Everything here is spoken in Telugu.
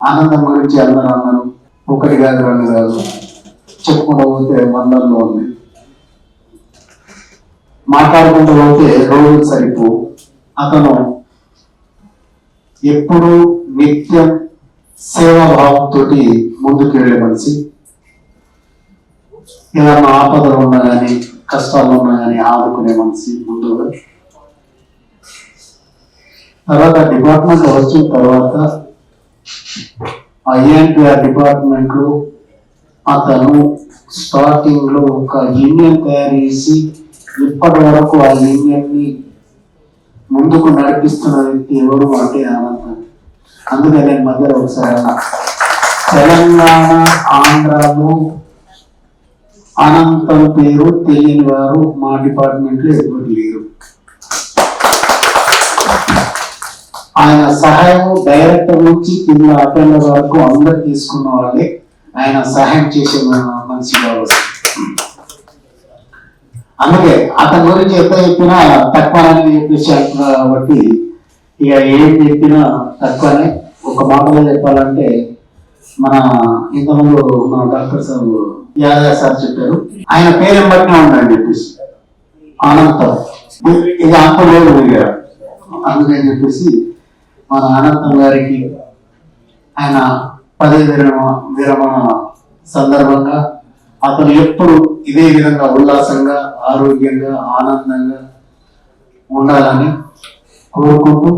ఆనందం గురించి అందరూ అన్నారు. ఒకటి కాదు రెండు కాదు, చెప్పుకుంటూ పోతే వందల్లో ఉంది. మాట్లాడుకుంటూ పోతే రోజులు సరిపో. అతను ఎప్పుడు నిత్యం సేవాభావంతో ముందుకు వెళ్ళే మనిషి. ఏదన్నా ఆపదలు ఉన్నా కానీ, కష్టాలు ఉన్నా కానీ ఆదుకునే మనిషి ముందుగా. తర్వాత డిపార్ట్మెంట్ వచ్చిన తర్వాత ఐఎన్టీఆర్ డిపార్ట్మెంట్ లో అతను స్టార్టింగ్ లో ఒక యూనియన్ తయారు చేసి ఇప్పటి వరకు ఆ యూనియన్ ని ముందుకు నడిపిస్తున్న వ్యక్తి ఎవరు అంటే అనంతం. అందుకే నేను మధ్యలో ఒకసారి తెలంగాణ ఆంధ్రాలో అనంతం పేరు తెలియని వారు మా డిపార్ట్మెంట్ లో ఎవరు లేరు. ఆయన సహాయం డైరెక్టర్ నుంచి కింద అటెండర్ వరకు అందరు తీసుకున్న వాళ్ళే. ఆయన సహాయం చేసే మనిషి కావచ్చు. అందుకే అతని గురించి ఎంత చెప్పినా తక్కువని చెప్పేసి అంటున్నారు కాబట్టి ఇక ఏం చెప్పినా తక్కువనే. ఒక మాటలో చెప్పాలంటే మన ఇంతకుముందు మన డాక్టర్ సార్ యాదవ్ సార్ చెప్పారు, ఆయన పేరు బట్టినే ఉందని చెప్పేసి అనంతం. ఇది అంతలో దిగారు. అందుకని చెప్పేసి మన అనంతం గారికి ఆయన పదవి విరమణ సందర్భంగా అతను ఎప్పుడు ఇదే విధంగా ఉల్లాసంగా, ఆరోగ్యంగా, ఆనందంగా ఉండాలని కోరుకుంటూ